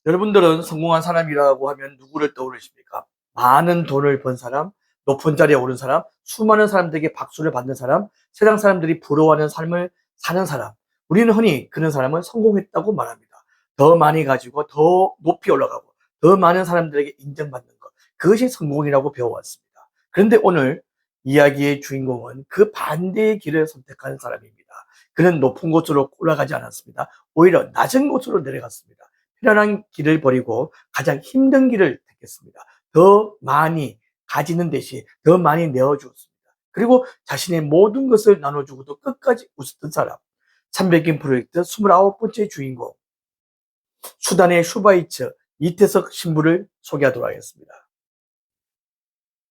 여러분들은 성공한 사람이라고 하면 누구를 떠오르십니까? 많은 돈을 번 사람, 높은 자리에 오른 사람, 수많은 사람들에게 박수를 받는 사람, 세상 사람들이 부러워하는 삶을 사는 사람. 우리는 흔히 그런 사람은 성공했다고 말합니다. 더 많이 가지고 더 높이 올라가고 더 많은 사람들에게 인정받는 것. 그것이 성공이라고 배워왔습니다. 그런데 오늘 이야기의 주인공은 그 반대의 길을 선택한 사람입니다. 그는 높은 곳으로 올라가지 않았습니다. 오히려 낮은 곳으로 내려갔습니다. 편안한 길을 버리고 가장 힘든 길을 택했습니다. 더 많이 가지는 대신 더 많이 내어주었습니다. 그리고 자신의 모든 것을 나눠주고도 끝까지 웃었던 사람. 300인 프로젝트 29번째 주인공, 수단의 슈바이처 이태석 신부를 소개하도록 하겠습니다.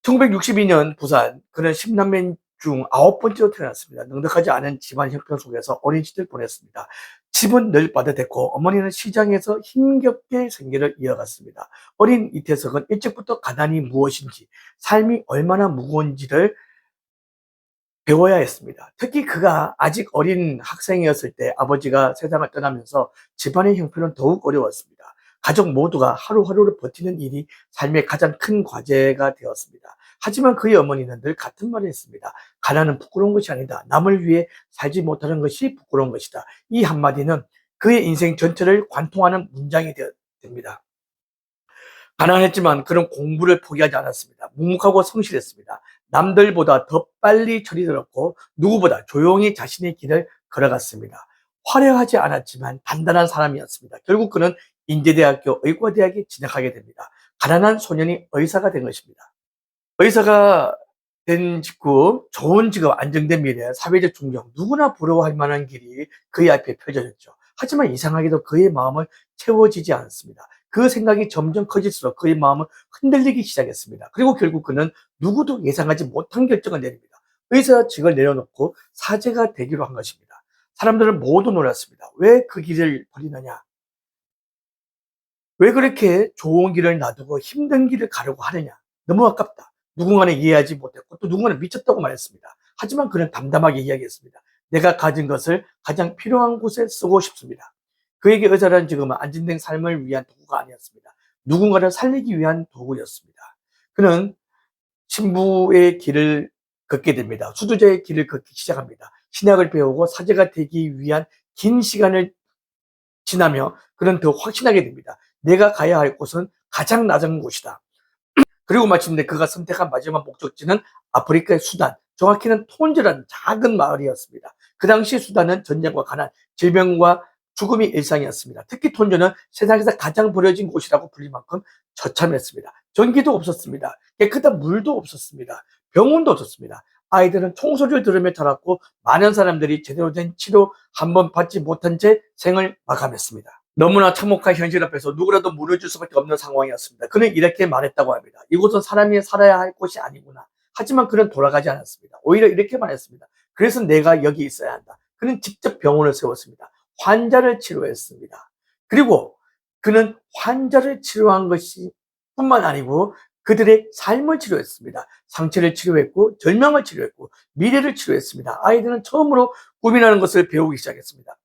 1962년 부산, 그는 10남매 중 9번째로 태어났습니다. 넉넉하지 않은 집안 형편 속에서 어린 시절 보냈습니다. 집은 늘 빠듯했고 어머니는 시장에서 힘겹게 생계를 이어갔습니다. 어린 이태석은 일찍부터 가난이 무엇인지, 삶이 얼마나 무거운지를 배워야 했습니다. 특히 그가 아직 어린 학생이었을 때 아버지가 세상을 떠나면서 집안의 형편은 더욱 어려웠습니다. 가족 모두가 하루하루를 버티는 일이 삶의 가장 큰 과제가 되었습니다. 하지만 그의 어머니는 늘 같은 말을 했습니다. 가난은 부끄러운 것이 아니다. 남을 위해 살지 못하는 것이 부끄러운 것이다. 이 한마디는 그의 인생 전체를 관통하는 문장이 됩니다. 가난했지만 그는 공부를 포기하지 않았습니다. 묵묵하고 성실했습니다. 남들보다 더 빨리 철이 들었고 누구보다 조용히 자신의 길을 걸어갔습니다. 화려하지 않았지만 단단한 사람이었습니다. 결국 그는 인제대학교 의과대학에 진학하게 됩니다. 가난한 소년이 의사가 된 것입니다. 의사가 된 직후 좋은 직업, 안정된 미래, 사회적 존경, 누구나 부러워할 만한 길이 그의 앞에 펼쳐졌죠. 하지만 이상하게도 그의 마음을 채워지지 않습니다. 그 생각이 점점 커질수록 그의 마음은 흔들리기 시작했습니다. 그리고 결국 그는 누구도 예상하지 못한 결정을 내립니다. 의사직을 내려놓고 사제가 되기로 한 것입니다. 사람들은 모두 놀랐습니다. 왜 그 길을 버리느냐? 왜 그렇게 좋은 길을 놔두고 힘든 길을 가려고 하느냐? 너무 아깝다. 누군가는 이해하지 못했고 또 누군가는 미쳤다고 말했습니다. 하지만 그는 담담하게 이야기했습니다. 내가 가진 것을 가장 필요한 곳에 쓰고 싶습니다. 그에게 의사라는 직업은 안정된 삶을 위한 도구가 아니었습니다. 누군가를 살리기 위한 도구였습니다. 그는 신부의 길을 걷게 됩니다. 수두자의 길을 걷기 시작합니다. 신학을 배우고 사제가 되기 위한 긴 시간을 지나며 그는 더 확신하게 됩니다. 내가 가야 할 곳은 가장 낮은 곳이다. 그리고 마침내 그가 선택한 마지막 목적지는 아프리카의 수단, 정확히는 톤즈라는 작은 마을이었습니다. 그 당시 수단은 전쟁과 가난, 질병과 죽음이 일상이었습니다. 특히 톤즈는 세상에서 가장 버려진 곳이라고 불릴 만큼 처참했습니다. 전기도 없었습니다. 깨끗한 물도 없었습니다. 병원도 없었습니다. 아이들은 총소리를 들으며 자랐고 많은 사람들이 제대로 된 치료 한 번 받지 못한 채 생을 마감했습니다. 너무나 참혹한 현실 앞에서 누구라도 무너질 수밖에 없는 상황이었습니다. 그는 이렇게 말했다고 합니다. 이곳은 사람이 살아야 할 곳이 아니구나. 하지만 그는 돌아가지 않았습니다. 오히려 이렇게 말했습니다. 그래서 내가 여기 있어야 한다. 그는 직접 병원을 세웠습니다. 환자를 치료했습니다. 그리고 그는 환자를 치료한 것이 뿐만 아니고 그들의 삶을 치료했습니다. 상처를 치료했고 절망을 치료했고 미래를 치료했습니다. 아이들은 처음으로 꿈이라는 것을 배우기 시작했습니다.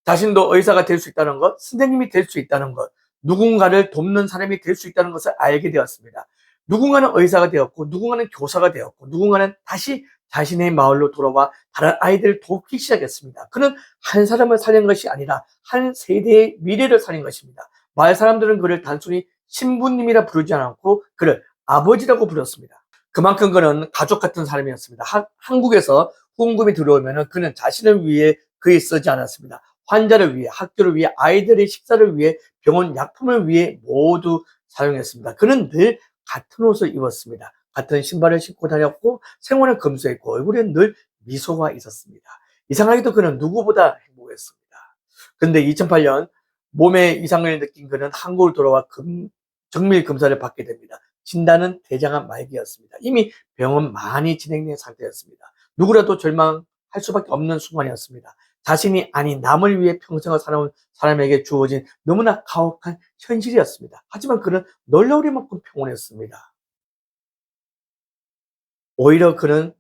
자신도 의사가 될 수 있다는 것, 선생님이 될 수 있다는 것, 누군가를 돕는 사람이 될 수 있다는 것을 알게 되었습니다. 누군가는 의사가 되었고, 누군가는 교사가 되었고, 누군가는 다시 자신의 마을로 돌아와 다른 아이들을 돕기 시작했습니다. 그는 한 사람을 살린 것이 아니라 한 세대의 미래를 살린 것입니다. 마을 사람들은 그를 단순히 신부님이라 부르지 않았고 그를 아버지라고 불렀습니다. 그만큼 그는 가족 같은 사람이었습니다. 한국에서 후원금이 들어오면 그는 자신을 위해 그에 쓰지 않았습니다. 환자를 위해, 학교를 위해, 아이들의 식사를 위해, 병원 약품을 위해 모두 사용했습니다. 그는 늘 같은 옷을 입었습니다. 같은 신발을 신고 다녔고 생활을 검소했고 얼굴에 늘 미소가 있었습니다. 이상하게도 그는 누구보다 행복했습니다. 그런데 2008년 몸에 이상을 느낀 그는 한국을 돌아와 정밀 검사를 받게 됩니다. 진단은 대장암 말기였습니다. 이미 병은 많이 진행된 상태였습니다. 누구라도 절망할 수밖에 없는 순간이었습니다. 자신이 아닌 남을 위해 평생을 살아온 사람에게 주어진 너무나 가혹한 현실이었습니다. 하지만 그는 놀라우리만큼 평온했습니다. 오히려 그는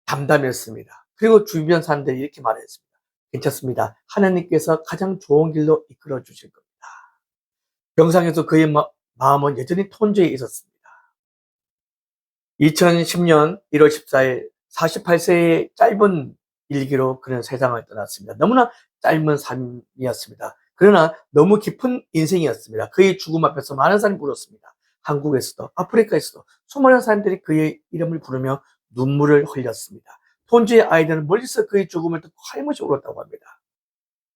담담했습니다. 그리고 주변 사람들이 이렇게 말했습니다. 괜찮습니다. 하나님께서 가장 좋은 길로 이끌어 주실 겁니다. 병상에서 그의 마음은 여전히 톤주에 있었습니다. 2010년 1월 14일 48세의 짧은 일기로 그는 세상을 떠났습니다. 너무나 짧은 삶이었습니다. 그러나 너무 깊은 인생이었습니다. 그의 죽음 앞에서 많은 사람이 울었습니다. 한국에서도 아프리카에서도 수많은 사람들이 그의 이름을 부르며 눈물을 흘렸습니다. 톤주의 아이들은 멀리서 그의 죽음을 듣고 하염없이 울었다고 합니다.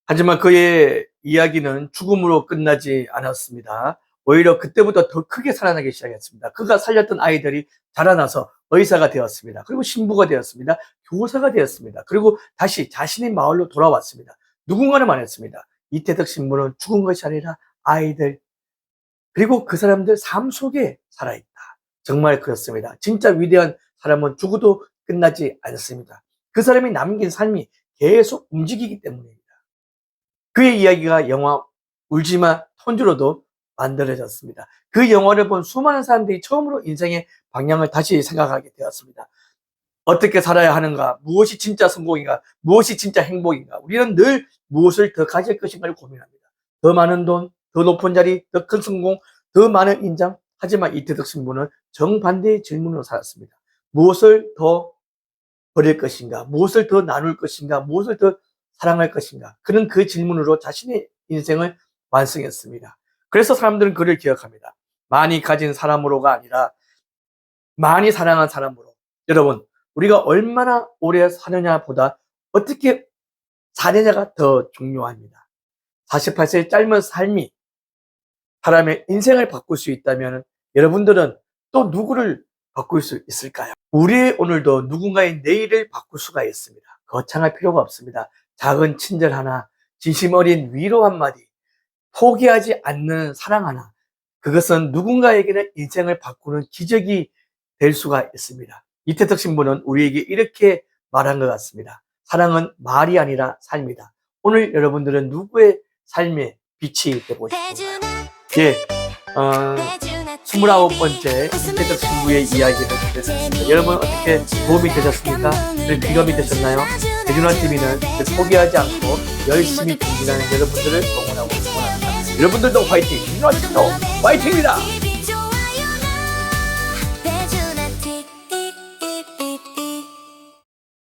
하지만 그의 이야기는 죽음으로 끝나지 않았습니다. 오히려 그때부터 더 크게 살아나기 시작했습니다. 그가 살렸던 아이들이 자라나서 의사가 되었습니다. 그리고 신부가 되었습니다. 교사가 되었습니다. 그리고 다시 자신의 마을로 돌아왔습니다. 누군가는 말했습니다. 이태덕 신부는 죽은 것이 아니라 아이들, 그리고 그 사람들 삶 속에 살아있다. 정말 그렇습니다. 진짜 위대한 사람은 죽어도 끝나지 않습니다. 그 사람이 남긴 삶이 계속 움직이기 때문입니다. 그의 이야기가 영화 울지마 톤주로도 만들어졌습니다. 그 영화를 본 수많은 사람들이 처음으로 인생의 방향을 다시 생각하게 되었습니다. 어떻게 살아야 하는가? 무엇이 진짜 성공인가? 무엇이 진짜 행복인가? 우리는 늘 무엇을 더 가질 것인가를 고민합니다. 더 많은 돈, 더 높은 자리, 더 큰 성공, 더 많은 인정. 하지만 이태덕 신부는 정반대의 질문으로 살았습니다. 무엇을 더 버릴 것인가? 무엇을 더 나눌 것인가? 무엇을 더 사랑할 것인가? 그는 그 질문으로 자신의 인생을 완성했습니다. 그래서 사람들은 그를 기억합니다. 많이 가진 사람으로가 아니라 많이 사랑한 사람으로. 여러분, 우리가 얼마나 오래 사느냐 보다 어떻게 사느냐가 더 중요합니다. 48세의 짧은 삶이 사람의 인생을 바꿀 수 있다면 여러분들은 또 누구를 바꿀 수 있을까요? 우리의 오늘도 누군가의 내일을 바꿀 수가 있습니다. 거창할 필요가 없습니다. 작은 친절 하나, 진심 어린 위로 한마디, 포기하지 않는 사랑 하나, 그것은 누군가에게는 인생을 바꾸는 기적이 될 수가 있습니다. 이태덕 신부는 우리에게 이렇게 말한 것 같습니다. 사랑은 말이 아니라 삶이다. 오늘 여러분들은 누구의 삶에 빛이 되고 싶은가요? 예, 29번째 이태덕 신부의 이야기를 듣겠습니다. 여러분 어떻게 도움이 되셨습니까? 귀감이 되셨나요? 대준환TV는 포기하지 않고 열심히 경진하는 여러분들을 응원하고 있습니다. 여러분들도 화이팅! 대준환TV도 화이팅입니다!